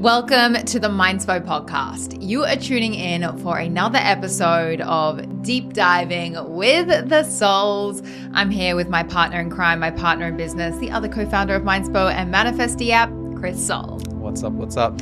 Welcome to the Mindspo podcast. You are tuning in for another episode of Deep Diving with the Solls. I'm here with my partner in crime, my partner in business, the other co-founder of Mindspo and Manifesty app, Chris Soll. What's up? What's up?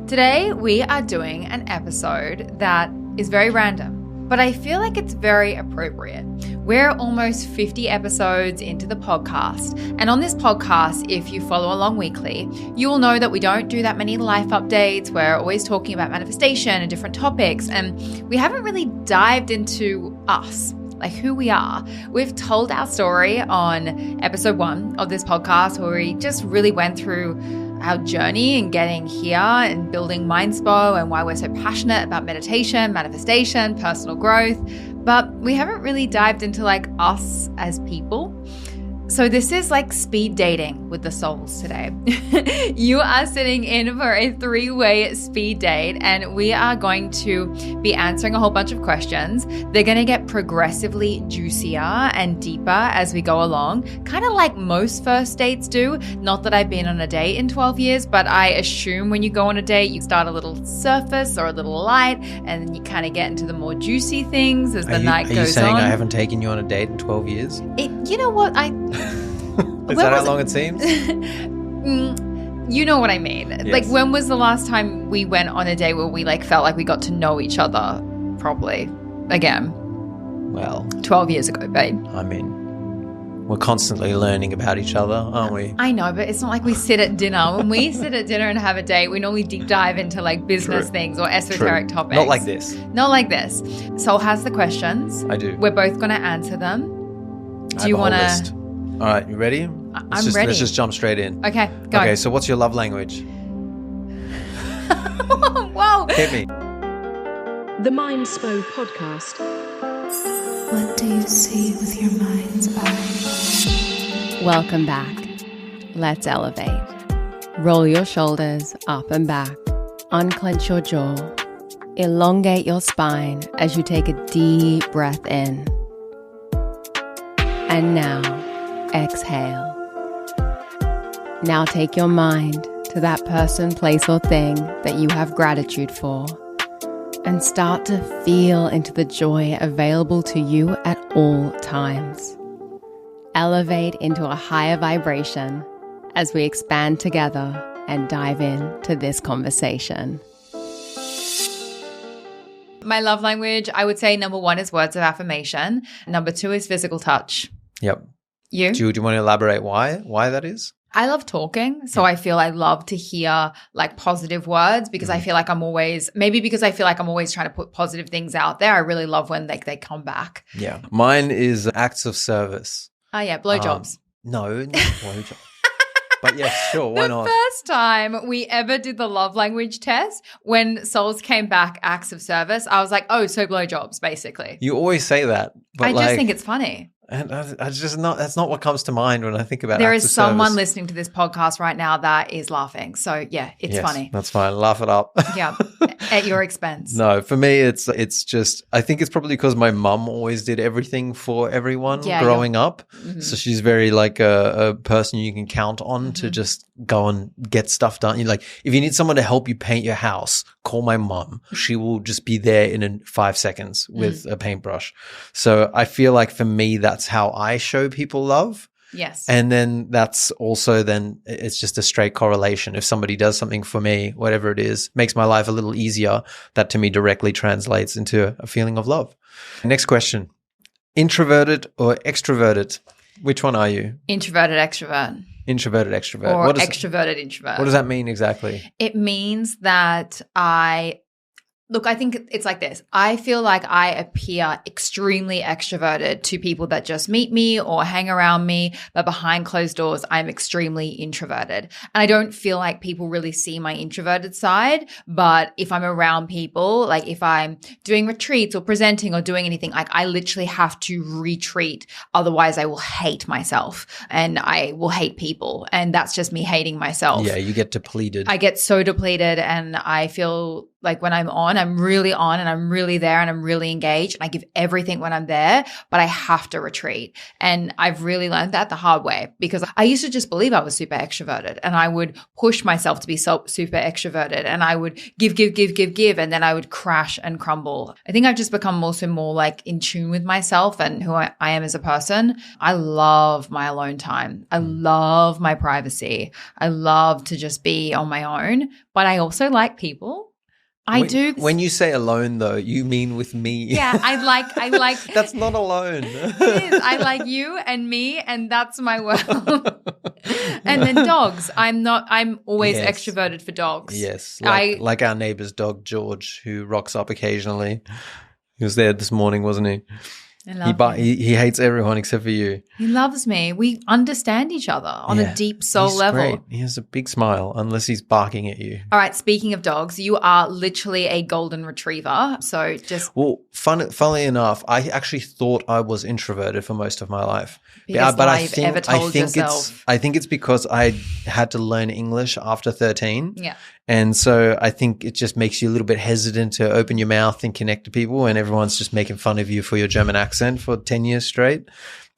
Today, we are doing an episode that is very random, but I feel like it's very appropriate. We're almost 50 episodes into the podcast. And on this podcast, if you follow along weekly, you will know that we don't do that many life updates. We're always talking about manifestation and different topics. And we haven't really dived into us, like who we are. We've told our story on episode 1 of this podcast, where we just really went through our journey and getting here and building Mindspo and why we're so passionate about meditation, manifestation, personal growth. But we haven't really dived into like us as people. So this is like speed dating with the Solls today. You are sitting in for a 3-way speed date, and we are going to be answering a whole bunch of questions. They're going to get progressively juicier and deeper as we go along, kind of like most first dates do. Not that I've been on a date in 12 years, but I assume when you go on a date, you start a little surface or a little light, and then you kind of get into the more juicy things as the night goes on. Are you saying I haven't taken you on a date in 12 years? You know what? Is that how long it seems? You know what I mean. Yes. Like, when was the last time we went on a date where we like felt like we got to know each other properly again? Well, 12 years ago, babe. I mean, we're constantly learning about each other, aren't we? I know, but it's not like we sit at dinner. When we sit at dinner and have a date, we normally deep dive into like business things or esoteric topics. Not like this. Not like this. Soll has the questions. I do. We're both going to answer them. Do you want to? All right, you ready? I'm ready. Let's just jump straight in. Okay, go. Okay, so what's your love language? Whoa. Hit me. The Mindspo podcast. What do you see with your mind's eye? Welcome back. Let's elevate. Roll your shoulders up and back. Unclench your jaw. Elongate your spine as you take a deep breath in. And now, exhale. Now take your mind to that person, place, or thing that you have gratitude for, and start to feel into the joy available to you at all times. Elevate into a higher vibration as we expand together and dive into this conversation. My love language, I would say number 1 is words of affirmation. Number 2 is physical touch. Yep. You? Do you want to elaborate why that is? I love talking. So I feel I love to hear like positive words, because I feel like I'm always trying to put positive things out there. I really love when they come back. Yeah. Mine is acts of service. Oh yeah, blowjobs. No, not blowjobs. But yes, sure, why not? The first time we ever did the love language test, when Sol's came back acts of service, I was like, oh, so blowjobs, basically. You always say that. But I just think it's funny. And that's not what comes to mind when I think about There acts is of someone service. listening to this podcast right now that is laughing. So yeah, it's funny. That's fine. Laugh it up. Yeah, at your expense. No, for me, it's just, I think it's probably because my mum always did everything for everyone growing up. Mm-hmm. So she's very like a person you can count on to just go and get stuff done. You're like, if you need someone to help you paint your house, call my mum. She will just be there in 5 seconds with a paintbrush. So I feel like for me, that's how I show people love. Yes. And then that's also then it's just a straight correlation. If somebody does something for me, whatever it is, makes my life a little easier, that to me directly translates into a feeling of love. Next question. Introverted or extroverted? Which one are you? Introverted, extrovert. Introverted, extrovert. Or extroverted, introvert. What does that mean exactly? It means that I think it's like this. I feel like I appear extremely extroverted to people that just meet me or hang around me, but behind closed doors, I'm extremely introverted. And I don't feel like people really see my introverted side, but if I'm around people, like if I'm doing retreats or presenting or doing anything, like I literally have to retreat. Otherwise, I will hate myself and I will hate people. And that's just me hating myself. Yeah, you get depleted. I get so depleted and I feel like when I'm on, I'm really on and I'm really there and I'm really engaged and I give everything when I'm there, but I have to retreat. And I've really learned that the hard way, because I used to just believe I was super extroverted and I would push myself to be so super extroverted and I would give, and then I would crash and crumble. I think I've just become also more like in tune with myself and who I am as a person. I love my alone time. I love my privacy. I love to just be on my own, but I also like people. When you say alone, though, you mean with me. Yeah, I like. That's not alone. It is. I like you and me, and that's my world. And then dogs. I'm always extroverted for dogs. Yes, like our neighbor's dog, George, who rocks up occasionally. He was there this morning, wasn't he? He hates everyone except for you. He loves me. We understand each other on a deep soul level. Great. He has a big smile, unless he's barking at you. All right, speaking of dogs, you are literally a golden retriever. So funnily enough, I actually thought I was introverted for most of my life. I think it's because I had to learn English after 13. Yeah. And so I think it just makes you a little bit hesitant to open your mouth and connect to people, and everyone's just making fun of you for your German accent for 10 years straight.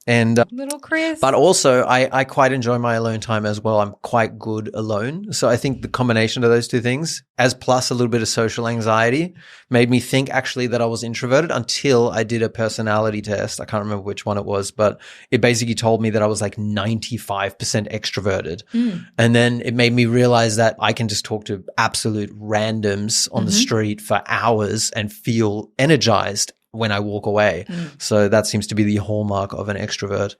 And little Chris. But also I quite enjoy my alone time as well. I'm quite good alone. So I think the combination of those two things, as plus a little bit of social anxiety, made me think actually that I was introverted until I did a personality test. I can't remember which one it was, but it basically told me that I was like 95% extroverted. And then it made me realize that I can just talk to absolute randoms on the street for hours and feel energized when I walk away. So that seems to be the hallmark of an extrovert.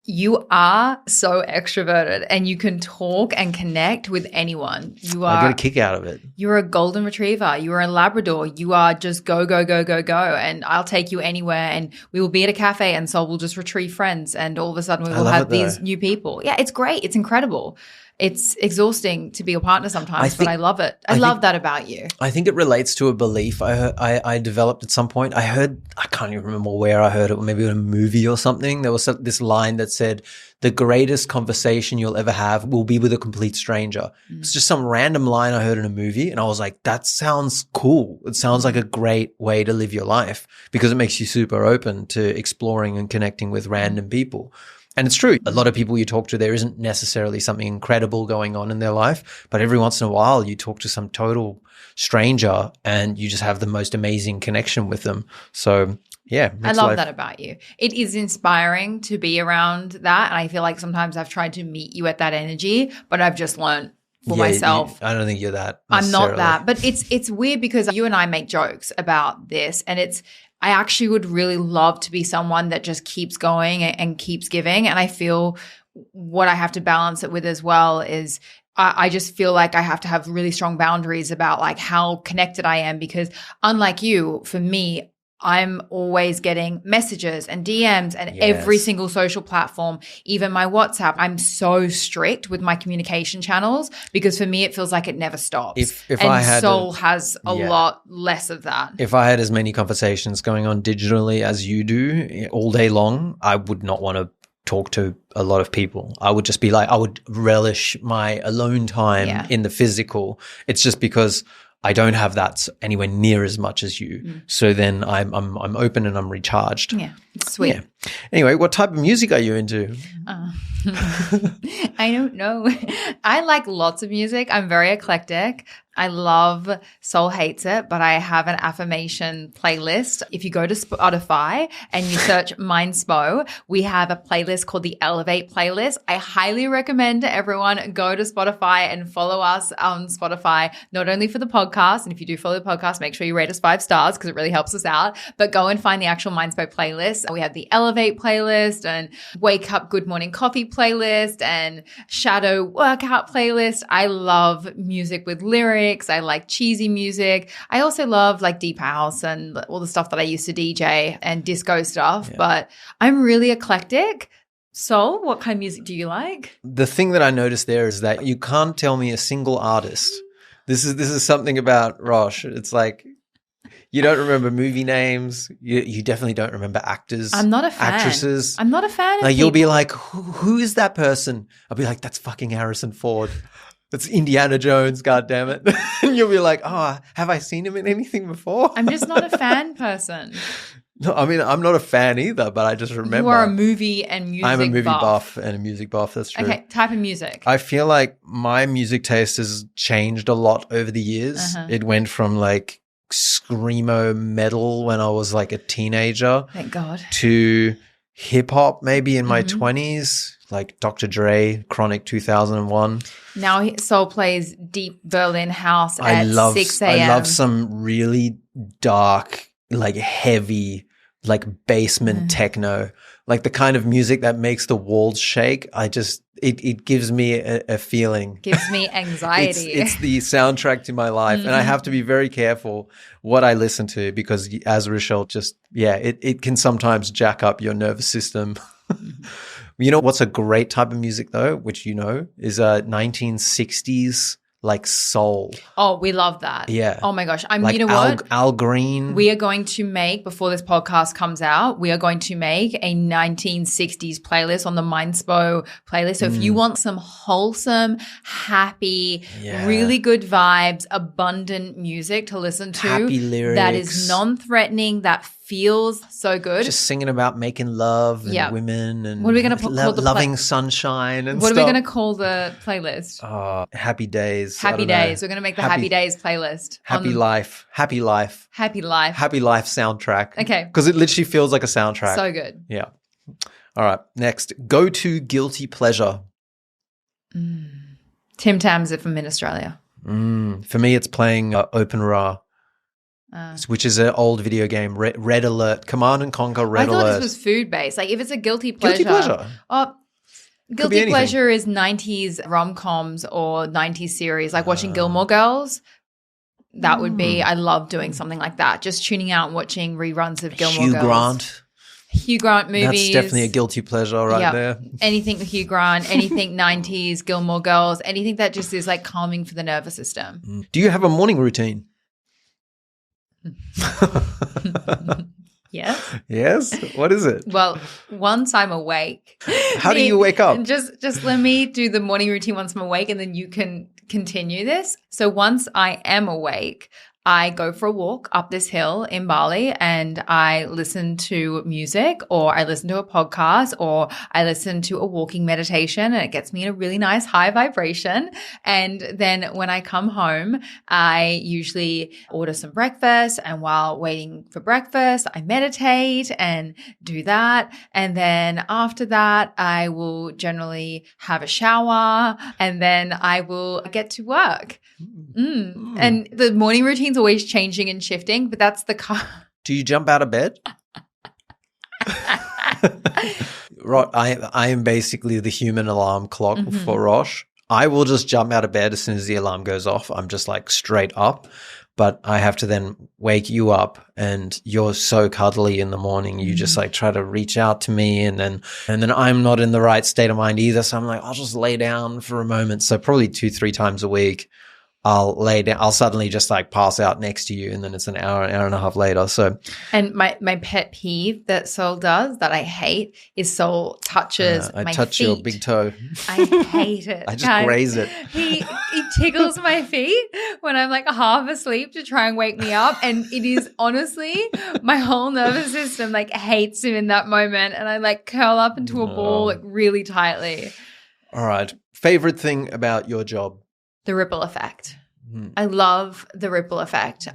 You are so extroverted and you can talk and connect with anyone. I get a kick out of it. You're a golden retriever. You're a Labrador. You are just go, go, go, go, go. And I'll take you anywhere and we will be at a cafe and Soll will just retrieve friends and all of a sudden we will have these new people. Yeah, it's great. It's incredible. It's exhausting to be your partner sometimes, but I love it. I love that about you. I think it relates to a belief I developed at some point. I can't even remember where I heard it, maybe in a movie or something. There was this line that said, the greatest conversation you'll ever have will be with a complete stranger. It's just some random line I heard in a movie. And I was like, that sounds cool. It sounds like a great way to live your life because it makes you super open to exploring and connecting with random people. And it's true. A lot of people you talk to, there isn't necessarily something incredible going on in their life, but every once in a while you talk to some total stranger and you just have the most amazing connection with them. So yeah. I love that about you. It is inspiring to be around that. And I feel like sometimes I've tried to meet you at that energy, but I've just learned for myself. I don't think you're that. I'm not that. But it's weird because you and I make jokes about this and I actually would really love to be someone that just keeps going and keeps giving. And I feel what I have to balance it with as well is I just feel like I have to have really strong boundaries about like how connected I am because unlike you, for me, I'm always getting messages and DMs and every single social platform, even my WhatsApp. I'm so strict with my communication channels because for me, it feels like it never stops. Soll has a lot less of that. If I had as many conversations going on digitally as you do all day long, I would not want to talk to a lot of people. I would just be like, I would relish my alone time in the physical. It's just because I don't have that anywhere near as much as you. So then I'm open and I'm recharged. Yeah, it's sweet. Yeah. Anyway, what type of music are you into? I don't know. I like lots of music. I'm very eclectic. I love Soll Hates It, but I have an affirmation playlist. If you go to Spotify and you search Mindspo, we have a playlist called the Elevate playlist. I highly recommend everyone go to Spotify and follow us on Spotify, not only for the podcast. And if you do follow the podcast, make sure you rate us 5 stars because it really helps us out, but go and find the actual Mindspo playlist. We have the Elevate playlist and Wake Up Good Morning Coffee playlist and Shadow Workout playlist. I love music with lyrics. I like cheesy music. I also love like deep house and all the stuff that I used to DJ and disco stuff, but I'm really eclectic. So what kind of music do you like? The thing that I noticed there is that you can't tell me a single artist. This is something about Rosh. It's like you don't remember movie names. You definitely don't remember actors. I'm not a fan. Actresses. I'm not a fan of you'll be like, who is that person? I'll be like, that's fucking Harrison Ford. It's Indiana Jones, goddammit. And you'll be like, oh, have I seen him in anything before? I'm just not a fan person. No, I mean, I'm not a fan either, but I just remember. You are a movie and music buff. I'm a movie buff and a music buff. That's true. Okay, type of music. I feel like my music taste has changed a lot over the years. It went from like screamo metal when I was like a teenager. Thank God. To hip hop maybe in my 20s, like Dr. Dre, Chronic 2001. Now Soul plays deep Berlin house at 6 a.m. I love some really dark, like heavy, like basement techno, like the kind of music that makes the walls shake. It gives me a feeling. Gives me anxiety. It's the soundtrack to my life. And I have to be very careful what I listen to because as Rochelle it can sometimes jack up your nervous system. You know what's a great type of music though, which is 1960s like soul. Oh, we love that. Yeah. Oh my gosh. Like you know what? Al Green. We are going to make, before this podcast comes out, we are going to make a 1960s playlist on the Mindspo playlist. So if you want some wholesome, happy, really good vibes, abundant music to listen to. Happy lyrics. That is non-threatening, that feels so good. Just singing about making love and women and what are we going to call the loving sunshine and what stuff. Are we going to call the playlist? Happy Days. Happy Days. We're going to make the Happy Days playlist. Happy Life. Happy Life. Happy Life. Happy Life soundtrack. Okay. Because it literally feels like a soundtrack. So good. Yeah. All right. Next. Go to guilty pleasure. Tim Tams are from in Australia. For me, it's playing Open Ra. Which is an old video game, Red Alert, Command and Conquer Red Alert. I thought this was food-based. Like if it's a guilty pleasure. Guilty pleasure. Guilty pleasure is 90s rom-coms or 90s series, like watching Gilmore Girls. That would be, I love doing something like that. Just tuning out and watching reruns of Gilmore Girls. Hugh Grant movies. That's definitely a guilty pleasure right there. Anything with Hugh Grant, anything 90s, Gilmore Girls, anything that just is like calming for the nervous system. Do you have a morning routine? Yes. Yes? What is it? Well, once I'm awake. How do you wake up? Just let me do the morning routine once I'm awake and then you can continue this. So once I am awake, I go for a walk up this hill in Bali and I listen to music or I listen to a podcast or I listen to a walking meditation and it gets me in a really nice high vibration. And then when I come home, I usually order some breakfast and while waiting for breakfast, I meditate and do that. And then after that, I will generally have a shower and then I will get to work. And the morning routine's always changing and shifting, but that's the Do you jump out of bed? Right, I am basically the human alarm clock for Rosh. I will just jump out of bed as soon as the alarm goes off. I'm just like straight up, but I have to then wake you up and you're so cuddly in the morning. You just like try to reach out to me and then I'm not in the right state of mind either. So I'm like, I'll just lay down for a moment. So probably 2-3 times a week. I'll lay down. I'll suddenly just like pass out next to you, and then it's an hour and a half later. So, and my pet peeve that Soul does that I hate is Soul touches my touch feet. your big toe. I hate it. I just graze it. He tickles my feet when I'm like half asleep to try and wake me up, and it is honestly my whole nervous system like hates him in that moment, and I like curl up into a ball like really tightly. All right. Favorite thing about your job? The ripple effect. I love the ripple effect.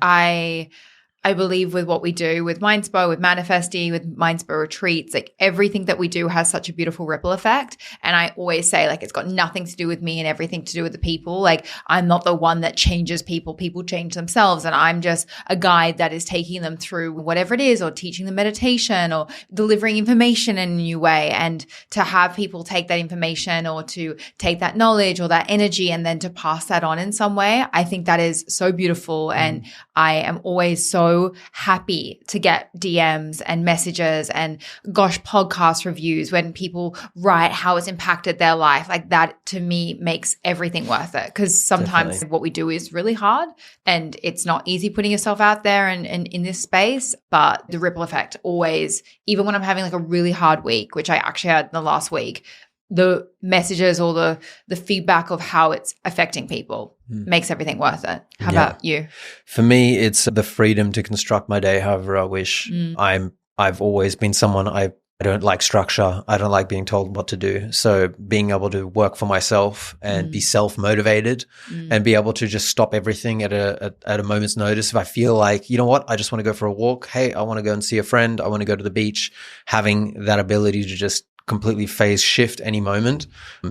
I believe with what we do with Mindspo, with Manifesting, with Mindspo retreats, like everything that we do has such a beautiful ripple effect. And I always say like it's got nothing to do with me and everything to do with the people. Like I'm not the one that changes people. People change themselves. And I'm just a guide that is taking them through whatever it is or teaching them meditation or delivering information in a new way. And to have people take that information or to take that knowledge or that energy and then to pass that on in some way, I think that is so beautiful. And I am always so happy to get DMs and messages and podcast reviews when people write how it's impacted their life. Like that to me makes everything worth it because sometimes what we do is really hard and it's not easy putting yourself out there and in this space, but the ripple effect always, even when I'm having like a really hard week, which I actually had the last week, the messages or the feedback of how it's affecting people makes everything worth it. How about you? For me, it's the freedom to construct my day however I wish. I've always been someone, I don't like structure. I don't like being told what to do. So being able to work for myself and be self-motivated and be able to just stop everything at a moment's notice. If I feel like, you know what, I just want to go for a walk. Hey, I want to go and see a friend. I want to go to the beach. Having that ability to just completely phase shift any moment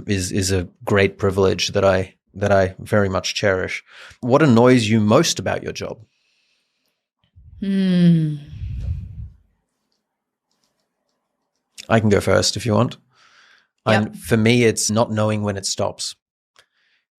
is a great privilege that I very much cherish. What annoys you most about your job? I can go first if you want. Yep. For me, it's not knowing when it stops.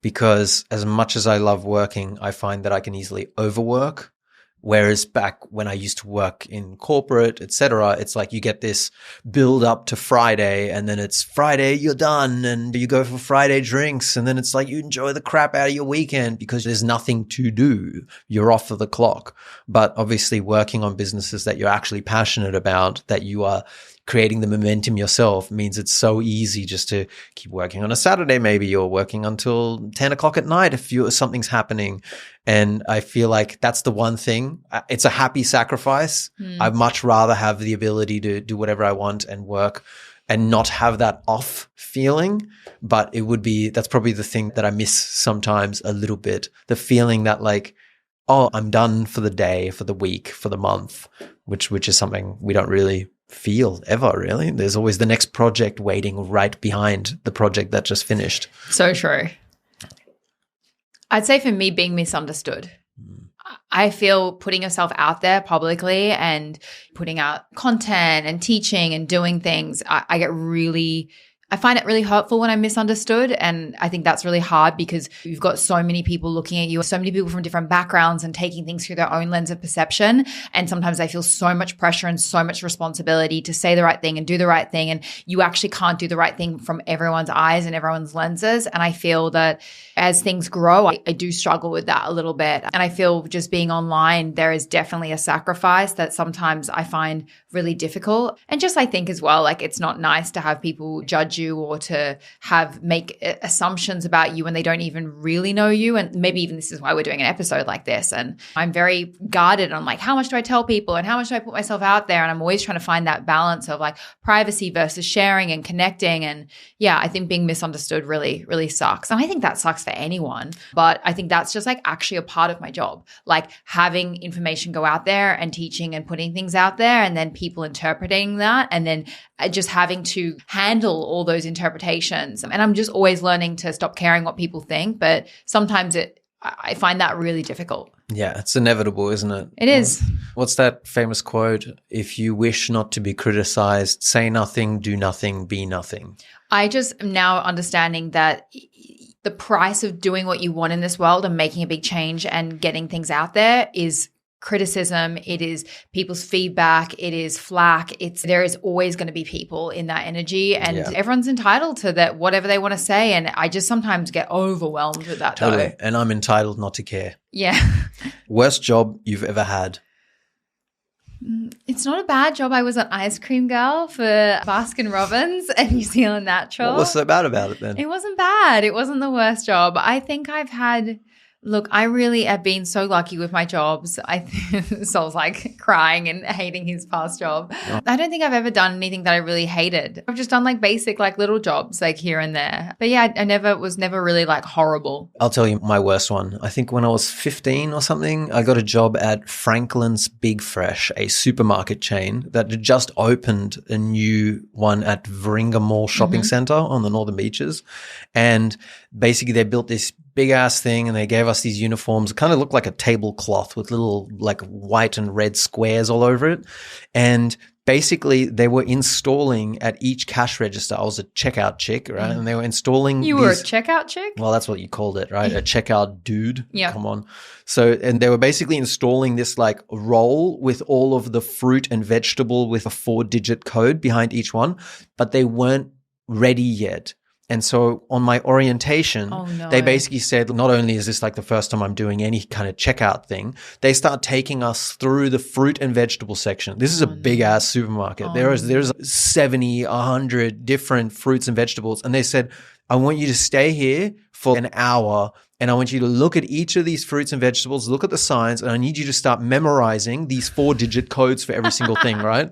Because as much as I love working, I find that I can easily overwork. Whereas back when I used to work in corporate, etc., it's like you get this build up to Friday, and then it's Friday, you're done, and you go for Friday drinks, and then it's like you enjoy the crap out of your weekend because there's nothing to do. You're off of the clock. But obviously working on businesses that you're actually passionate about, that you are creating the momentum yourself, means it's so easy just to keep working on a Saturday. Maybe you're working until 10 o'clock at night if something's happening. And I feel like that's the one thing. It's a happy sacrifice. I'd much rather have the ability to do whatever I want and work and not have that off feeling. But that's probably the thing that I miss sometimes a little bit. The feeling that like, oh, I'm done for the day, for the week, for the month, which is something we don't really feel ever, really. There's always the next project waiting right behind the project that just finished. So true. I'd say for me, being misunderstood. I feel putting yourself out there publicly and putting out content and teaching and doing things, I find it really hurtful when I'm misunderstood. And I think that's really hard because you've got so many people looking at you, so many people from different backgrounds and taking things through their own lens of perception. And sometimes I feel so much pressure and so much responsibility to say the right thing and do the right thing. And you actually can't do the right thing from everyone's eyes and everyone's lenses. And I feel that as things grow, I do struggle with that a little bit. And I feel just being online, there is definitely a sacrifice that sometimes I find really difficult. And just I think as well, like it's not nice to have people judge you or to make assumptions about you when they don't even really know you. And maybe even this is why we're doing an episode like this. And I'm very guarded on like, how much do I tell people and how much do I put myself out there? And I'm always trying to find that balance of like privacy versus sharing and connecting. And yeah, I think being misunderstood really, really sucks. And I think that sucks for anyone, but I think that's just like actually a part of my job, like having information go out there and teaching and putting things out there and then people interpreting that and then just having to handle all those interpretations. And I'm just always learning to stop caring what people think, but sometimes I find that really difficult. Yeah, it's inevitable, isn't it? It is. What's that famous quote? If you wish not to be criticized, say nothing, do nothing, be nothing. I just am now understanding that the price of doing what you want in this world and making a big change and getting things out there is criticism, it is people's feedback, it is flack. There is always going to be people in that energy and everyone's entitled to that, whatever they want to say. And I just sometimes get overwhelmed with that. Totally. Though. And I'm entitled not to care. Yeah. Worst job you've ever had? It's not a bad job. I was an ice cream girl for Baskin Robbins and New Zealand Natural. What was so bad about it then? It wasn't bad. It wasn't the worst job. I think Look, I really have been so lucky with my jobs. Soll's like crying and hating his past job. Oh. I don't think I've ever done anything that I really hated. I've just done like basic like little jobs like here and there. But yeah, I was never really like horrible. I'll tell you my worst one. I think when I was 15 or something, I got a job at Franklin's Big Fresh, a supermarket chain that had just opened a new one at Warringah Mall Shopping Centre on the Northern Beaches. And basically they built this big ass thing and they gave us these uniforms. It kind of looked like a tablecloth with little like white and red squares all over it. And basically they were installing at each cash register. I was a checkout chick, right? And they were installing You were a checkout chick? Well, that's what you called it, right? A checkout dude. Yeah. Come on. So, and they were basically installing this like roll with all of the fruit and vegetable with a 4-digit code behind each one, but they weren't ready yet. And so on my orientation, they basically said, not only is this like the first time I'm doing any kind of checkout thing, they start taking us through the fruit and vegetable section. This is a big ass supermarket. There's 70, 100 different fruits and vegetables. And they said, I want you to stay here for an hour and I want you to look at each of these fruits and vegetables, look at the signs, and I need you to start memorizing these 4-digit codes for every single thing, right?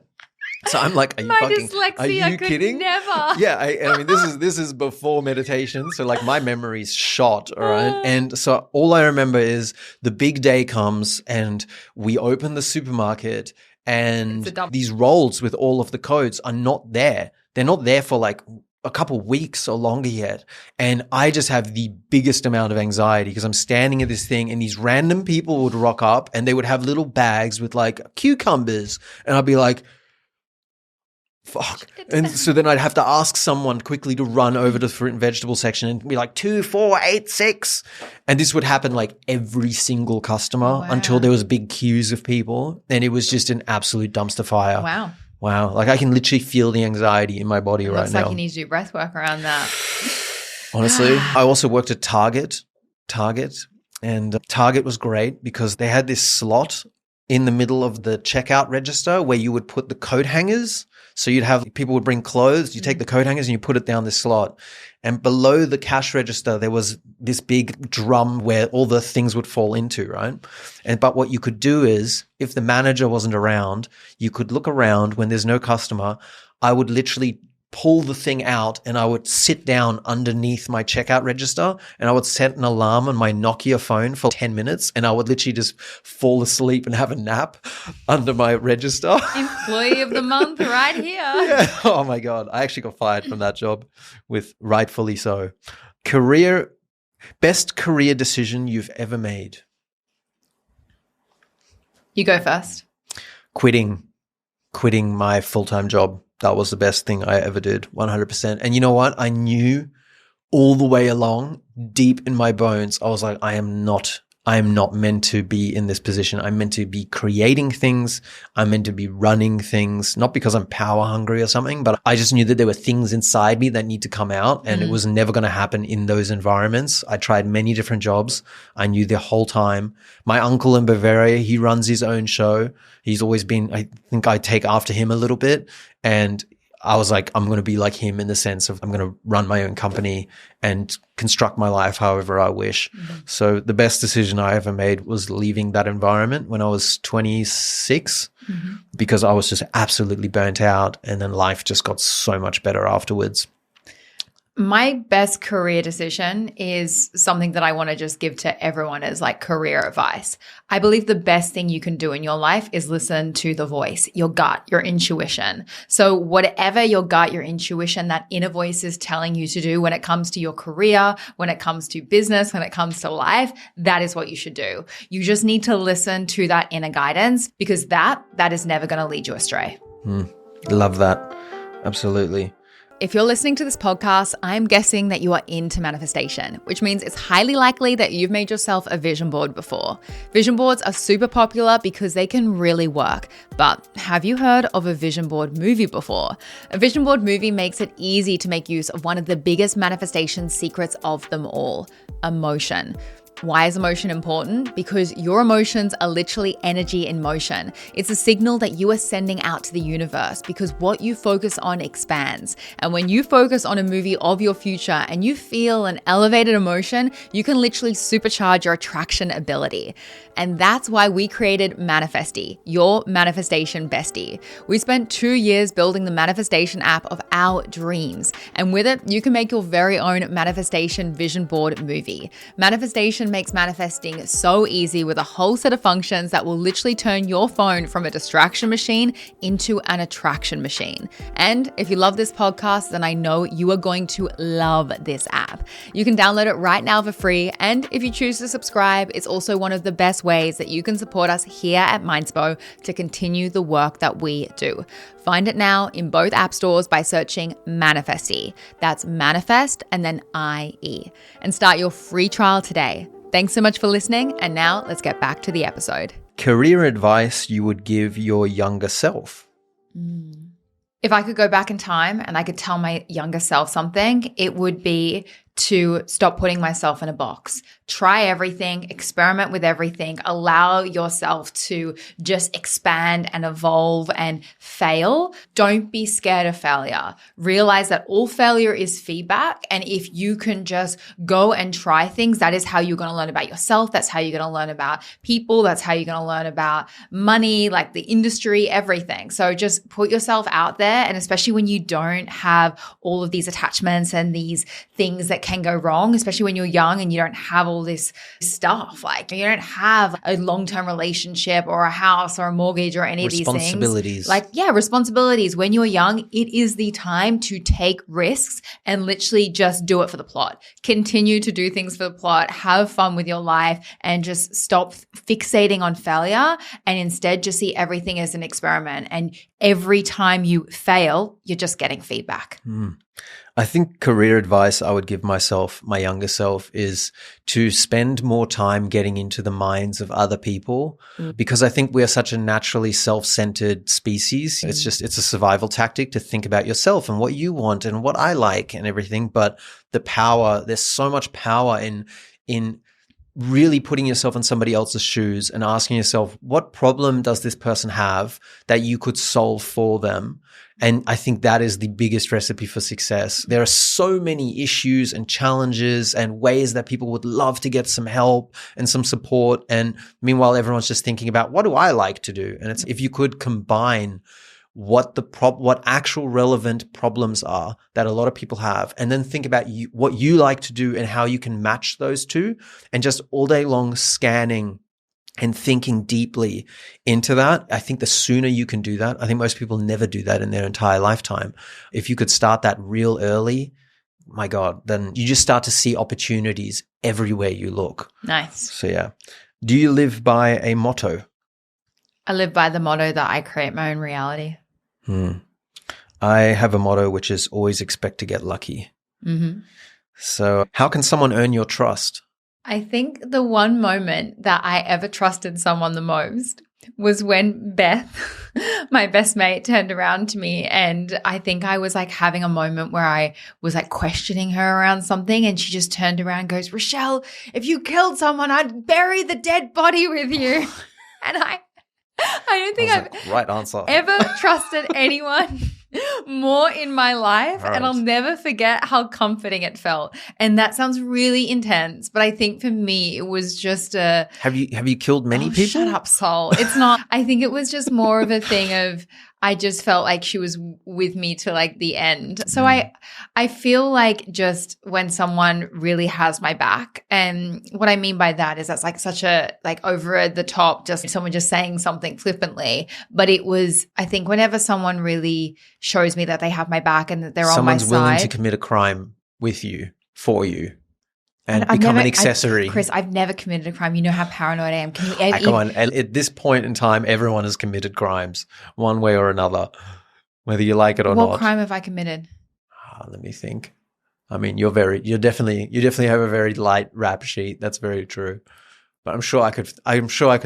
So I'm like, are you kidding? Never. Yeah, I mean, this is before meditation, so like my memory's shot, all right? And so all I remember is the big day comes and we open the supermarket and these rolls with all of the codes are not there. They're not there for like a couple weeks or longer yet. And I just have the biggest amount of anxiety because I'm standing at this thing and these random people would rock up and they would have little bags with like cucumbers. And I'd be like, fuck. And so then I'd have to ask someone quickly to run over to the fruit and vegetable section and be like 2, 4, 8, 6. And this would happen like every single customer until there was big queues of people. And it was just an absolute dumpster fire. Wow. Like I can literally feel the anxiety in my body right now. Looks like you need to do breath work around that. Honestly, I also worked at Target, and Target was great because they had this slot in the middle of the checkout register where you would put the coat hangers. So you'd have people would bring clothes, you take the coat hangers and you put it down this slot. And below the cash register, there was this big drum where all the things would fall into, right? But what you could do is if the manager wasn't around, you could look around when there's no customer. I would literally pull the thing out and I would sit down underneath my checkout register and I would set an alarm on my Nokia phone for 10 minutes and I would literally just fall asleep and have a nap under my register. Employee of the month right here. Yeah. Oh my God. I actually got fired from that job with rightfully so. Best career decision you've ever made? You go first. Quitting my full-time job. That was the best thing I ever did, 100%. And you know what? I knew all the way along, deep in my bones, I was like, I am not meant to be in this position. I'm meant to be creating things. I'm meant to be running things, not because I'm power hungry or something, but I just knew that there were things inside me that need to come out and it was never going to happen in those environments. I tried many different jobs. I knew the whole time. My uncle in Bavaria, he runs his own show. He's always been, I think I take after him a little bit. And I was like, I'm going to be like him in the sense of I'm going to run my own company and construct my life however I wish. So the best decision I ever made was leaving that environment when I was 26 because I was just absolutely burnt out and then life just got so much better afterwards. My best career decision is something that I want to just give to everyone as like career advice. I believe the best thing you can do in your life is listen to the voice, your gut, your intuition. So whatever your gut, your intuition, that inner voice is telling you to do when it comes to your career, when it comes to business, when it comes to life, that is what you should do. You just need to listen to that inner guidance because that is never going to lead you astray. Love that. Absolutely. If you're listening to this podcast, I'm guessing that you are into manifestation, which means it's highly likely that you've made yourself a vision board before. Vision boards are super popular because they can really work. But have you heard of a vision board movie before? A vision board movie makes it easy to make use of one of the biggest manifestation secrets of them all, emotion. Why is emotion important? Because your emotions are literally energy in motion. It's a signal that you are sending out to the universe because what you focus on expands. And when you focus on a movie of your future and you feel an elevated emotion, you can literally supercharge your attraction ability. And that's why we created Manifesty, your manifestation bestie. We spent 2 years building the manifestation app of our dreams. And with it, you can make your very own manifestation vision board movie. Manifestation makes manifesting so easy with a whole set of functions that will literally turn your phone from a distraction machine into an attraction machine. And if you love this podcast, then I know you are going to love this app. You can download it right now for free. And if you choose to subscribe, it's also one of the best ways that you can support us here at Mindspo to continue the work that we do. Find it now in both app stores by searching Manifesty. That's Manifest and then IE. And start your free trial today. Thanks so much for listening. And now let's get back to the episode. Career advice you would give your younger self? If I could go back in time and I could tell my younger self something, it would be to stop putting myself in a box. Try everything, experiment with everything, allow yourself to just expand and evolve and fail. Don't be scared of failure. Realize that all failure is feedback. And if you can just go and try things, that is how you're going to learn about yourself. That's how you're going to learn about people. That's how you're going to learn about money, like the industry, everything. So just put yourself out there. And especially when you don't have all of these attachments and these things that can go wrong, especially when you're young and you don't have all this stuff. Like you don't have a long-term relationship or a house or a mortgage or any of these things. Responsibilities. Responsibilities. When you're young, it is the time to take risks and literally just do it for the plot. Continue to do things for the plot, have fun with your life, and just stop fixating on failure and instead just see everything as an experiment. And every time you fail, you're just getting feedback. I think career advice I would give myself, my younger self, is to spend more time getting into the minds of other people because I think we are such a naturally self-centered species. It's a survival tactic to think about yourself and what you want and what I like and everything. But there's so much power in really putting yourself in somebody else's shoes and asking yourself, what problem does this person have that you could solve for them? And I think that is the biggest recipe for success. There are so many issues and challenges and ways that people would love to get some help and some support. And meanwhile, everyone's just thinking about, what do I like to do? And it's if you could combine what actual relevant problems are that a lot of people have, and then think about what you like to do and how you can match those two, and just all day long scanning and thinking deeply into that. I think the sooner you can do that, I think most people never do that in their entire lifetime. If you could start that real early, my God, then you just start to see opportunities everywhere you look. Nice. So yeah. Do you live by a motto? I live by the motto that I create my own reality. I have a motto which is always expect to get lucky. So how can someone earn your trust? I think the one moment that I ever trusted someone the most was when Beth, my best mate, turned around to me, and I think I was like having a moment where I was like questioning her around something, and she just turned around and goes, "Rochelle, if you killed someone, I'd bury the dead body with you." And I don't think I've right answer. ever trusted anyone more in my life, right. And I'll never forget how comforting it felt. And that sounds really intense, but I think for me it was just a. Have you killed many people? Shut up, Soll. It's not. I think it was just more of a thing of I just felt like she was with me to like the end. So I feel like just when someone really has my back, and what I mean by that is that's like such a like over the top, just someone just saying something flippantly. But it was, I think whenever someone really shows me that they have my back and that they're on my side. Someone's willing to commit a crime with you, for you. And become an accessory. Chris, I've never committed a crime. You know how paranoid I am. Can you come on. At this point in time, everyone has committed crimes one way or another, whether you like it or not. What crime have I committed? Let me think. I mean, you definitely have a very light rap sheet. That's very true. But I'm sure I could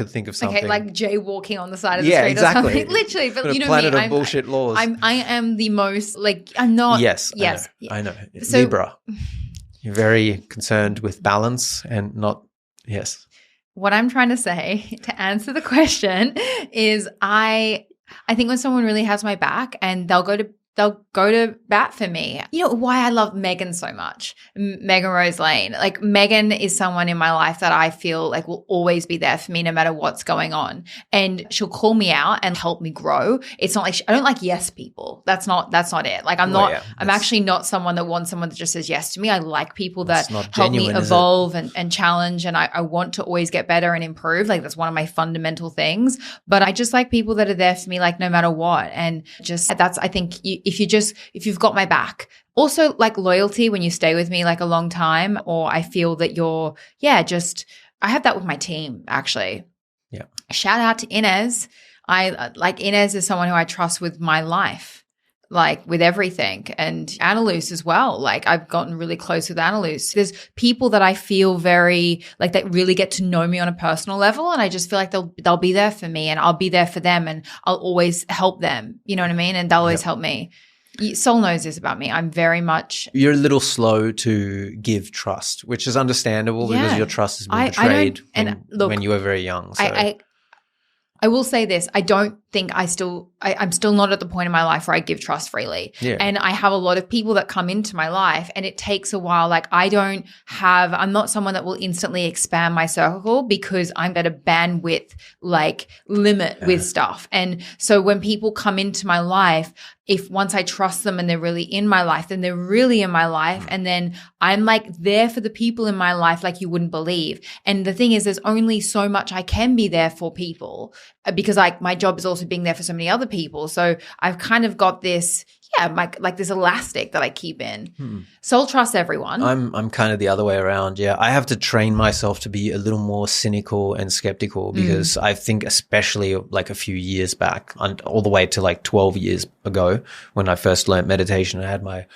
think of something. Okay, like jaywalking on the side of the street exactly. or something. Literally, but you know planet me. of bullshit laws. I am the most like I'm not. Yes. I know. So, Libra. You're very concerned with balance and not, yes. What I'm trying to say to answer the question is I think when someone really has my back and they'll go to bat for me. You know why I love Megan so much? Megan Rose Lane. Like Megan is someone in my life that I feel like will always be there for me no matter what's going on. And she'll call me out and help me grow. It's not like I don't like yes people. That's not it. Like I'm actually not someone that wants someone that just says yes to me. I like people that help me evolve and challenge, and I want to always get better and improve. Like that's one of my fundamental things. But I just like people that are there for me like no matter what. And just that's I think if you've got my back. Also like loyalty when you stay with me like a long time, or I feel that I have that with my team actually. Yeah. Shout out to Inez. Inez is someone who I trust with my life. like with everything, and Annalise as well. Like I've gotten really close with Annalise. There's people that I feel very like that really get to know me on a personal level, and I just feel like they'll be there for me and I'll be there for them and I'll always help them. You know what I mean? And they'll always help me. Soul knows this about me. I'm very much... You're a little slow to give trust, which is understandable because your trust has been betrayed when you were very young. So. I will say this. I don't think I'm still not at the point in my life where I give trust freely. Yeah. And I have a lot of people that come into my life and it takes a while. Like I'm not someone that will instantly expand my circle because I'm at a bandwidth like limit with stuff. And so when people come into my life, if once I trust them and they're really in my life, then they're really in my life. And then I'm like there for the people in my life like you wouldn't believe. And the thing is, there's only so much I can be there for people because like my job is also being there for so many other people. So I've kind of got this, like this elastic that I keep in. Soul trusts everyone. I'm kind of the other way around. Yeah. I have to train myself to be a little more cynical and skeptical because I think especially like a few years back all the way to like 12 years ago when I first learned meditation, I had my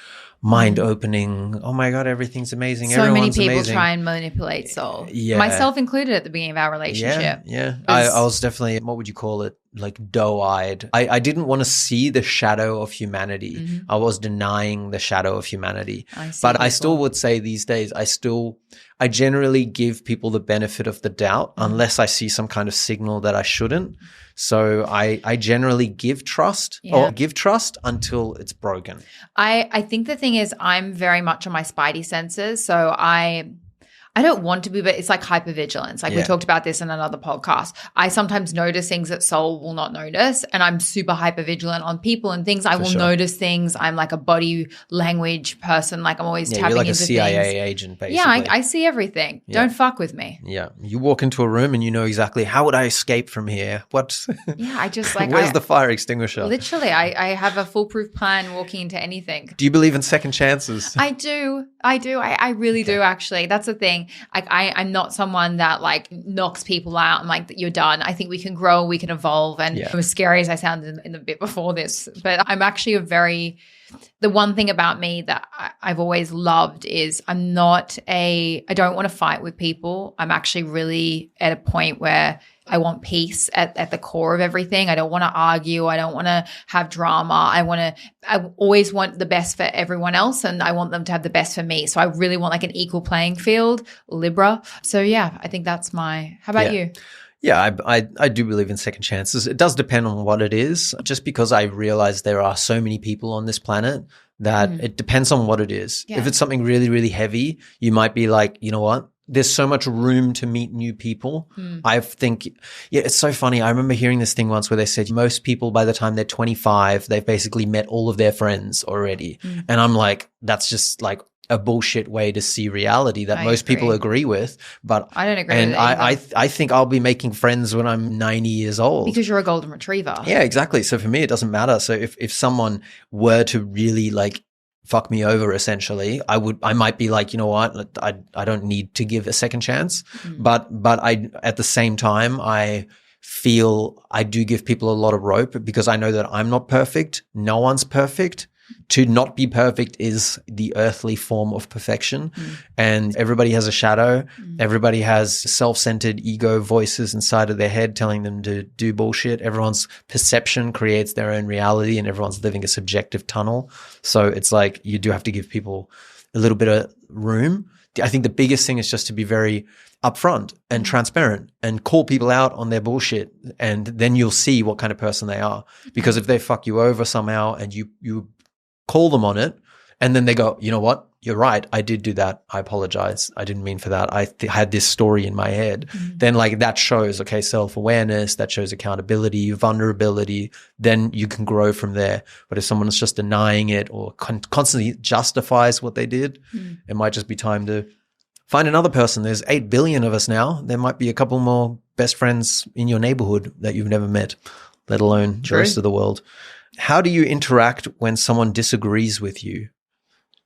mind opening. Oh my God, everything's amazing. So Everyone's many people amazing. try and manipulate Soul. Yeah. Myself included at the beginning of our relationship. Yeah. I was definitely, what would you call it? Like doe-eyed. I didn't want to see the shadow of humanity. I was denying the shadow of humanity. I still would say these days, I generally give people the benefit of the doubt unless I see some kind of signal that I shouldn't. So I generally give trust or give trust until it's broken. I think the thing is I'm very much on my spidey senses. So I don't want to be, but it's like hypervigilance. Like we talked about this in another podcast. I sometimes notice things that Soul will not notice, and I'm super hypervigilant on people and things. I will notice things. I'm like a body language person. Like I'm always tapping you're like into a CIA things. agent, basically. Yeah, I see everything. Don't fuck with me. Yeah, you walk into a room and you know exactly how would I escape from here? What? Yeah, I just like where's the fire extinguisher? Literally, I have a foolproof plan walking into anything. Do you believe in second chances? I do. I really do. Actually, that's the thing. Like I'm not someone that like knocks people out and like that you're done. I think we can grow, we can evolve. And as scary as I sounded in the bit before this, but I'm actually the one thing about me that I've always loved is I don't want to fight with people. I'm actually really at a point where I want peace at the core of everything. I don't want to argue. I don't want to have drama. I always want the best for everyone else and I want them to have the best for me. So I really want like an equal playing field, Libra. So yeah, I think that's how about you? Yeah, I do believe in second chances. It does depend on what it is, just because I realize there are so many people on this planet that it depends on what it is. Yeah. If it's something really, really heavy, you might be like, you know what? There's so much room to meet new people. I think, it's so funny. I remember hearing this thing once where they said most people by the time they're 25, they've basically met all of their friends already. And I'm like, that's just like a bullshit way to see reality that most people agree with. But I don't agree with it either. I think I'll be making friends when I'm 90 years old. Because you're a golden retriever. Yeah, exactly. So for me, it doesn't matter. So if someone were to really like fuck me over, essentially, I might be like, you know what, I don't need to give a second chance. But I, at the same time, I feel I do give people a lot of rope because I know that I'm not perfect. No one's perfect. To not be perfect is the earthly form of perfection. And everybody has a shadow. Everybody has self-centered ego voices inside of their head telling them to do bullshit. Everyone's perception creates their own reality and everyone's living a subjective tunnel. So it's like you do have to give people a little bit of room. I think the biggest thing is just to be very upfront and transparent and call people out on their bullshit. And then you'll see what kind of person they are. Because if they fuck you over somehow and you call them on it, and then they go, you know what? You're right. I did do that. I apologize. I didn't mean for that. I had this story in my head. Then like that shows, okay, self-awareness, that shows accountability, vulnerability. Then you can grow from there. But if someone is just denying it or constantly justifies what they did, it might just be time to find another person. There's 8 billion of us now. There might be a couple more best friends in your neighborhood that you've never met, let alone the rest of the world. How do you interact when someone disagrees with you?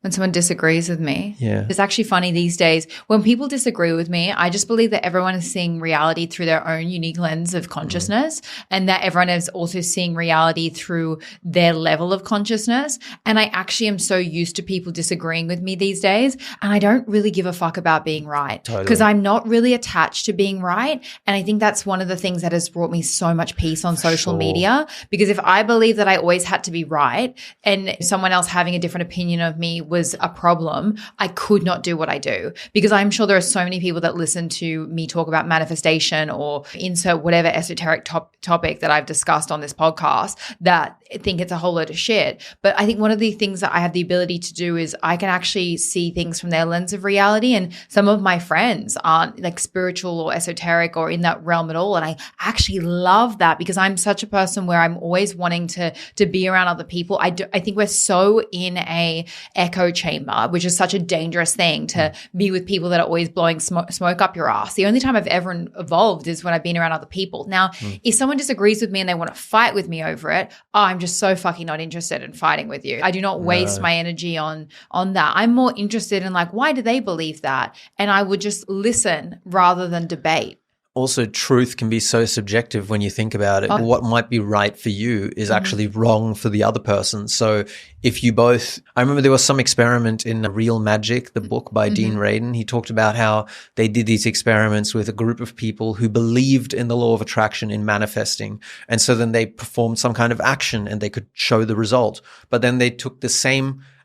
when someone disagrees with me. Yeah. It's actually funny these days. When people disagree with me, I just believe that everyone is seeing reality through their own unique lens of consciousness, and that everyone is also seeing reality through their level of consciousness. And I actually am so used to people disagreeing with me these days, and I don't really give a fuck about being right because I'm not really attached to being right. And I think that's one of the things that has brought me so much peace on social media, because if I believe that I always had to be right and someone else having a different opinion of me was a problem, I could not do what I do, because I'm sure there are so many people that listen to me talk about manifestation or insert whatever esoteric topic that I've discussed on this podcast that think it's a whole load of shit. But I think one of the things that I have the ability to do is I can actually see things from their lens of reality. And some of my friends aren't like spiritual or esoteric or in that realm at all. And I actually love that, because I'm such a person where I'm always wanting to be around other people. I think we're so in a echo chamber, which is such a dangerous thing, to be with people that are always blowing smoke up your ass. The only time I've ever evolved is when I've been around other people. Now, if someone disagrees with me and they want to fight with me over it, I'm just so fucking not interested in fighting with you. I do not waste my energy on that. I'm more interested in like, why do they believe that? And I would just listen rather than debate. Also, truth can be so subjective when you think about it. What might be right for you is actually wrong for the other person. So if you both, I remember there was some experiment in Real Magic, the book by Dean Radin. He talked about how they did these experiments with a group of people who believed in the law of attraction, in manifesting. And so then they performed some kind of action and they could show the result. But then they took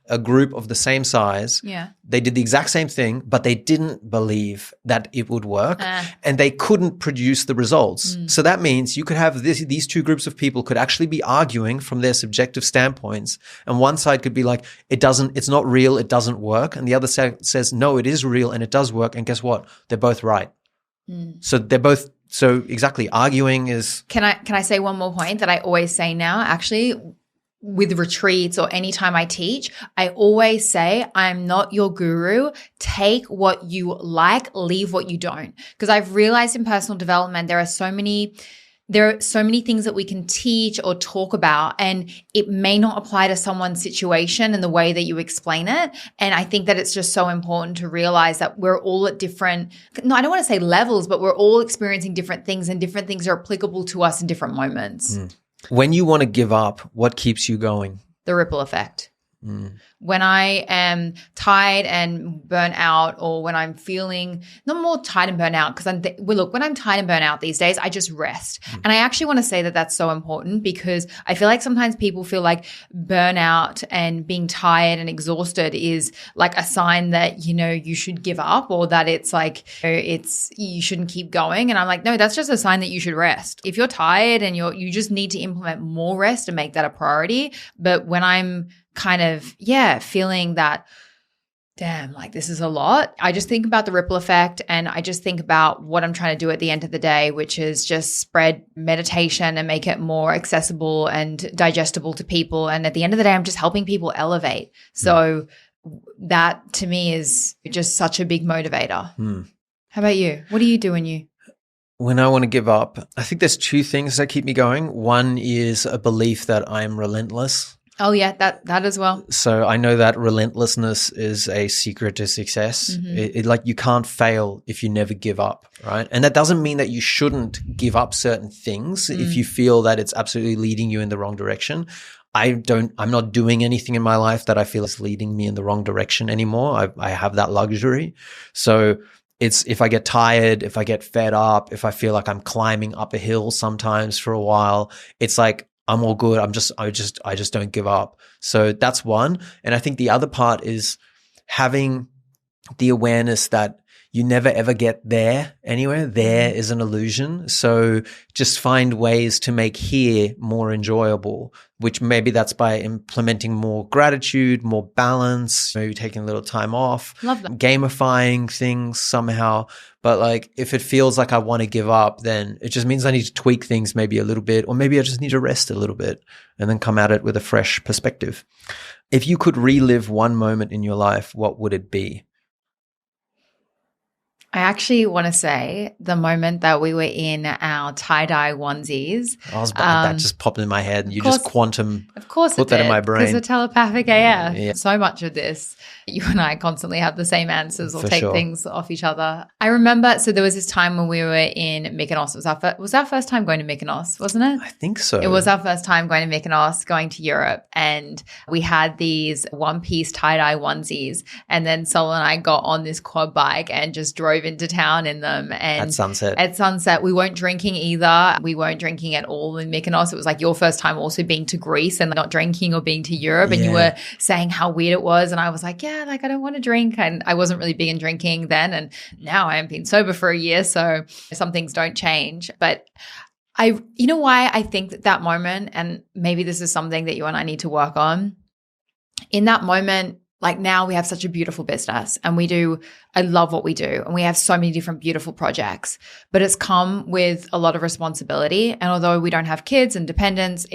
a group of the same size. Yeah. They did the exact same thing, but they didn't believe that it would work and they couldn't produce the results. So that means you could have these two groups of people could actually be arguing from their subjective standpoints. And one side could be like, it's not real, it doesn't work. And the other side says, no, it is real and it does work. And guess what? They're both right. So exactly, arguing is. Can I say one more point that I always say now, actually? With retreats or anytime I teach, I always say, I'm not your guru. Take what you like, leave what you don't. Because I've realized in personal development, there are so many things that we can teach or talk about, and it may not apply to someone's situation and the way that you explain it. And I think that it's just so important to realize that we're all at different, no, I don't want to say levels, but we're all experiencing different things, and different things are applicable to us in different moments. When you want to give up, what keeps you going? The ripple effect. When I am tired and burnt out, or when I'm feeling not more tired and burnt out, because when I'm tired and burnt out these days, I just rest. And I actually want to say that that's so important, because I feel like sometimes people feel like burnout and being tired and exhausted is like a sign that, you should give up, or that it's like, you shouldn't keep going. And I'm like, no, that's just a sign that you should rest. If you're tired and you just need to implement more rest and make that a priority. But when I'm kind of, feeling that, damn, like this is a lot, I just think about the ripple effect, and I just think about what I'm trying to do at the end of the day, which is just spread meditation and make it more accessible and digestible to people. And at the end of the day, I'm just helping people elevate. So that to me is just such a big motivator. How about you? What do you do when I want to give up? I think there's two things that keep me going. One is a belief that I'm relentless. Oh yeah, that as well. So I know that relentlessness is a secret to success. Like you can't fail if you never give up, right? And that doesn't mean that you shouldn't give up certain things if you feel that it's absolutely leading you in the wrong direction. I'm not doing anything in my life that I feel is leading me in the wrong direction anymore. I have that luxury. So it's if I get tired, if I get fed up, if I feel like I'm climbing up a hill sometimes for a while, it's like, I'm all good. I just don't give up. So that's one. And I think the other part is having the awareness that you never ever get there anywhere. There is an illusion. So just find ways to make here more enjoyable, which maybe that's by implementing more gratitude, more balance, maybe taking a little time off, Love that. Gamifying things somehow. But like if it feels like I want to give up, then it just means I need to tweak things maybe a little bit, or maybe I just need to rest a little bit and then come at it with a fresh perspective. If you could relive one moment in your life, what would it be? I actually want to say the moment that we were in our tie-dye onesies. That just popped in my head, and you just quantum put that in my brain. Because we're telepathic AF. Yeah. So much of this, you and I constantly have the same answers or take things off each other. I remember, so there was this time when we were in Mykonos. It was our first time going to Mykonos, wasn't it? I think so. It was our first time going to Mykonos, going to Europe. And we had these one-piece tie-dye onesies. And then Soll and I got on this quad bike and just drove into town in them. And at sunset, we weren't drinking either. We weren't drinking at all in Mykonos. It was like your first time also being to Greece and not drinking or being to Europe. And you were saying how weird it was. And I was like, yeah, like I don't want to drink. And I wasn't really big in drinking then. And now I haven't been sober for a year. So some things don't change. But you know why I think that moment, and maybe this is something that you and I need to work on. In that moment, like now we have such a beautiful business and I love what we do and we have so many different beautiful projects, but it's come with a lot of responsibility. And although we don't have kids and dependents,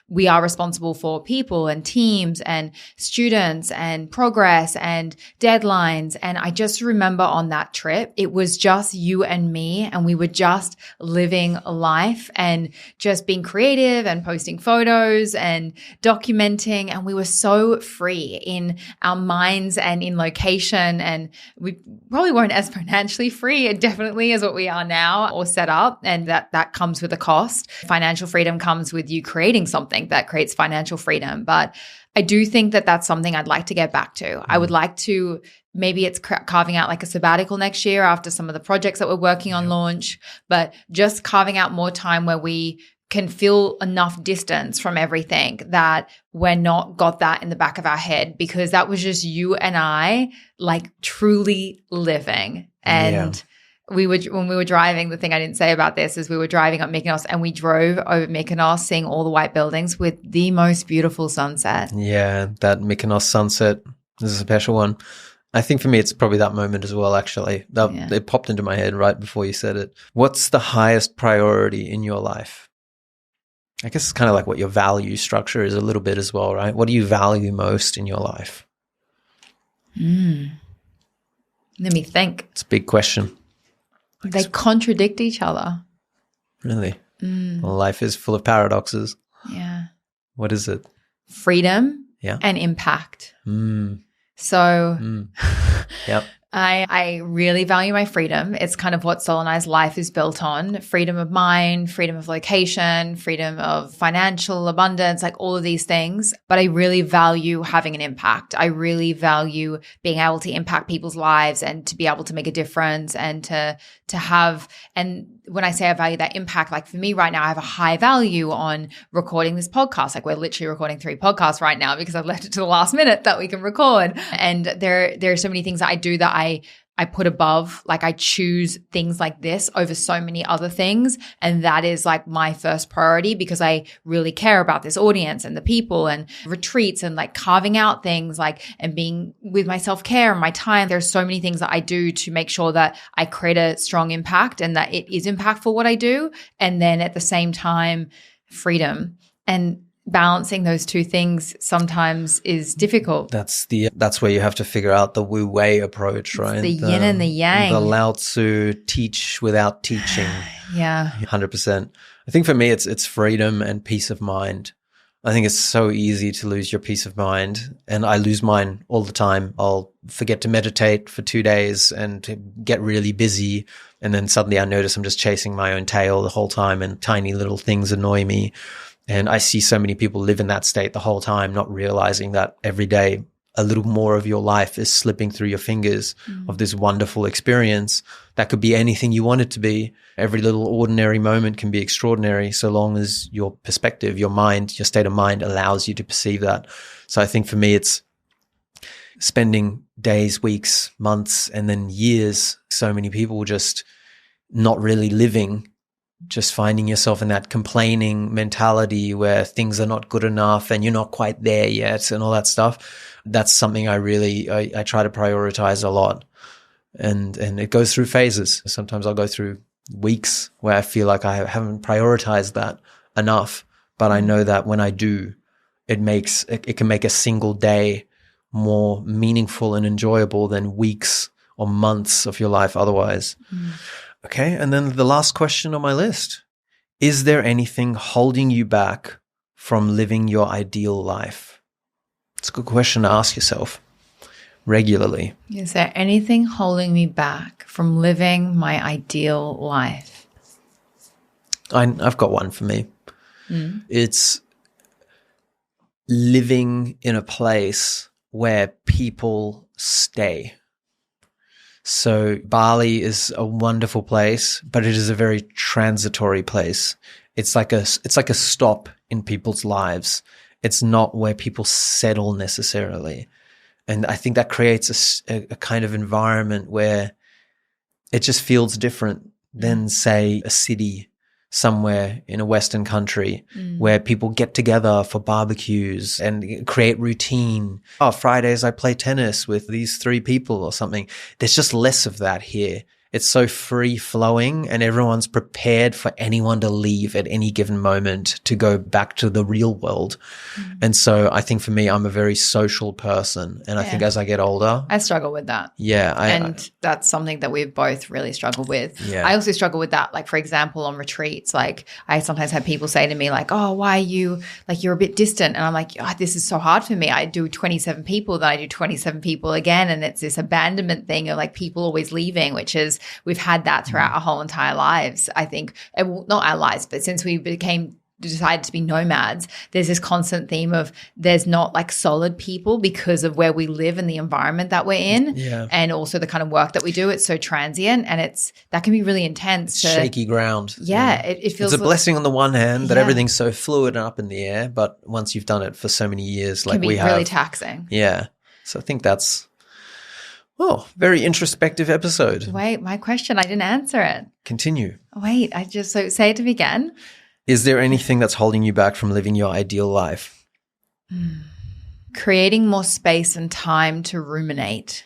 we are responsible for people and teams and students and progress and deadlines. And I just remember on that trip, it was just you and me, and we were just living life and just being creative and posting photos and documenting. And we were so free in our minds and in location, and we probably weren't as financially free definitely as what we are now or set up, and that comes with a cost. Financial freedom comes with you creating something that creates financial freedom, but I do think that that's something I'd like to get back to. I would like to, maybe it's carving out like a sabbatical next year after some of the projects that we're working on launch, but just carving out more time where we can feel enough distance from everything that we're not got that in the back of our head, because that was just you and I like truly living. And when we were driving, the thing I didn't say about this is we were driving up Mykonos and we drove over Mykonos seeing all the white buildings with the most beautiful sunset. Yeah, that Mykonos sunset is a special one. I think for me, it's probably that moment as well, actually. It popped into my head right before you said it. What's the highest priority in your life? I guess it's kind of like what your value structure is a little bit as well, right? What do you value most in your life? Let me think. It's a big question. They contradict each other. Really? Well, life is full of paradoxes. Yeah. What is it? Freedom and impact. So yep. I really value my freedom. It's kind of what Soll and I's life is built on. Freedom of mind, freedom of location, freedom of financial abundance, like all of these things. But I really value having an impact. I really value being able to impact people's lives and to be able to make a difference and to have, and when I say I value that impact, like for me right now, I have a high value on recording this podcast. Like we're literally recording 3 podcasts right now because I've left it to the last minute that we can record. And there are so many things that I do that I put above, like I choose things like this over so many other things. And that is like my first priority because I really care about this audience and the people and retreats and like carving out things like and being with my self-care and my time. There's so many things that I do to make sure that I create a strong impact and that it is impactful what I do. And then at the same time, freedom. And balancing those two things sometimes is difficult. That's where you have to figure out the Wu Wei approach, right? It's the yin and the yang. The Lao Tzu, teach without teaching. Yeah. 100%. I think for me, it's freedom and peace of mind. I think it's so easy to lose your peace of mind, and I lose mine all the time. I'll forget to meditate for 2 days and get really busy, and then suddenly I notice I'm just chasing my own tail the whole time and tiny little things annoy me. And I see so many people live in that state the whole time, not realizing that every day a little more of your life is slipping through your fingers of this wonderful experience that could be anything you want it to be. Every little ordinary moment can be extraordinary so long as your perspective, your mind, your state of mind allows you to perceive that. So I think for me, it's spending days, weeks, months, and then years. So many people just not really living, just finding yourself in that complaining mentality where things are not good enough and you're not quite there yet and all that stuff. That's something I try to prioritize a lot. And it goes through phases. Sometimes I'll go through weeks where I feel like I haven't prioritized that enough. But I know that when I do, it can make a single day more meaningful and enjoyable than weeks or months of your life otherwise. Okay. And then the last question on my list, is there anything holding you back from living your ideal life? It's a good question to ask yourself regularly. Is there anything holding me back from living my ideal life? I've got one for me. It's living in a place where people stay. So Bali is a wonderful place, but it is a very transitory place. It's like a stop in people's lives. It's not where people settle necessarily. And I think that creates a kind of environment where it just feels different than, say, a city somewhere in a Western country where people get together for barbecues and create routine. Oh, Fridays I play tennis with these 3 people or something. There's just less of that here. It's so free flowing and everyone's prepared for anyone to leave at any given moment to go back to the real world. And so I think for me, I'm a very social person. And I think as I get older, I struggle with that. Yeah. And that's something that we've both really struggled with. Yeah. I also struggle with that. Like, for example, on retreats, like I sometimes have people say to me like, oh, why are you, like, you're a bit distant. And I'm like, oh, this is so hard for me. I do 27 people, then I do 27 people again. And it's this abandonment thing of like people always leaving, which is, we've had that throughout our whole entire lives. I think, not our lives, but since we decided to be nomads, there's this constant theme of there's not like solid people because of where we live and the environment that we're in, and also the kind of work that we do. It's so transient, and that can be really intense. Shaky ground. Yeah, it feels. It's a blessing on the one hand that everything's so fluid and up in the air, but once you've done it for so many years, like we have, really taxing. Yeah, so I think that's. Oh, very introspective episode. Wait, my question, I didn't answer it. Continue. Wait, say it again. Is there anything that's holding you back from living your ideal life? Creating more space and time to ruminate.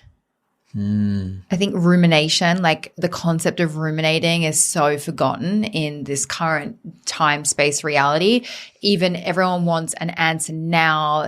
I think rumination, like the concept of ruminating, is so forgotten in this current time-space reality. Even everyone wants an answer now.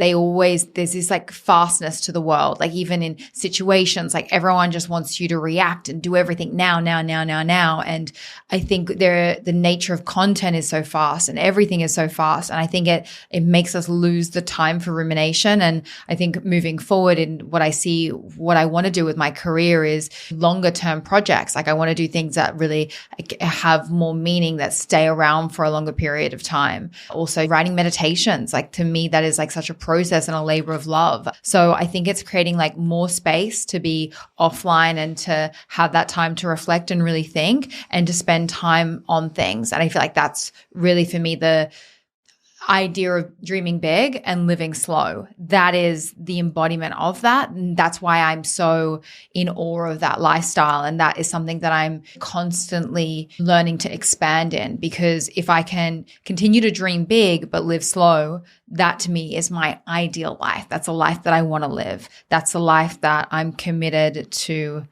There's this like fastness to the world. Like even in situations, like everyone just wants you to react and do everything now. And I think the nature of content is so fast and everything is so fast. And I think it makes us lose the time for rumination. And I think moving forward in what I want to do with my career is longer term projects. Like I want to do things that really have more meaning, that stay around for a longer period of time. Also writing meditations, like to me, that is like such a process and a labor of love. So I think it's creating like more space to be offline and to have that time to reflect and really think and to spend time on things. And I feel like that's really for me the idea of dreaming big and living slow. That is the embodiment of that. And that's why I'm so in awe of that lifestyle. And that is something that I'm constantly learning to expand in, because if I can continue to dream big but live slow, that to me is my ideal life. That's a life that I want to live. That's a life that I'm committed to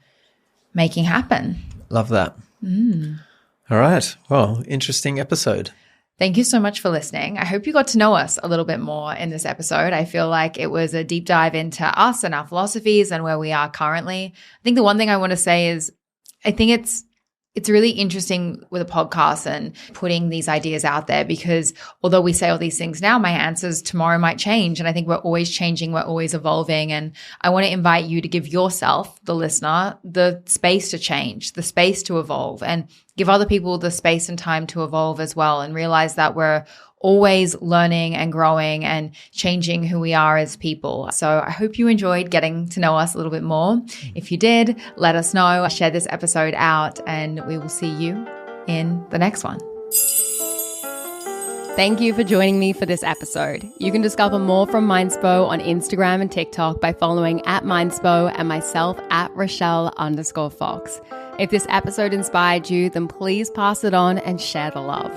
making happen. Love that. All right. Well, interesting episode. Thank you so much for listening. I hope you got to know us a little bit more in this episode. I feel like it was a deep dive into us and our philosophies and where we are currently. I think the one thing I want to say is I think it's really interesting with a podcast and putting these ideas out there, because although we say all these things now, my answers tomorrow might change. And I think we're always changing, we're always evolving. And I want to invite you to give yourself, the listener, the space to change, the space to evolve, and give other people the space and time to evolve as well, and realize that we're always learning and growing and changing who we are as people. So I hope you enjoyed getting to know us a little bit more. If you did, let us know. Share this episode out, and we will see you in the next one. Thank you for joining me for this episode. You can discover more from Mindspo on Instagram and TikTok by following @Mindspo and myself @Rochelle_Fox. If this episode inspired you, then please pass it on and share the love.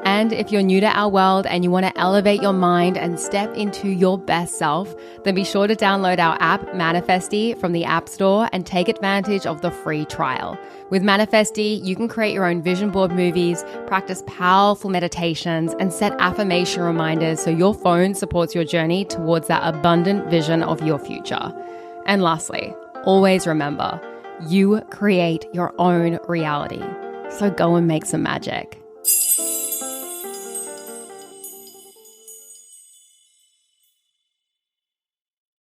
And if you're new to our world and you want to elevate your mind and step into your best self, then be sure to download our app, Manifesty, from the App Store and take advantage of the free trial. With Manifesty, you can create your own vision board movies, practice powerful meditations, and set affirmation reminders so your phone supports your journey towards that abundant vision of your future. And lastly, always remember, you create your own reality. So go and make some magic.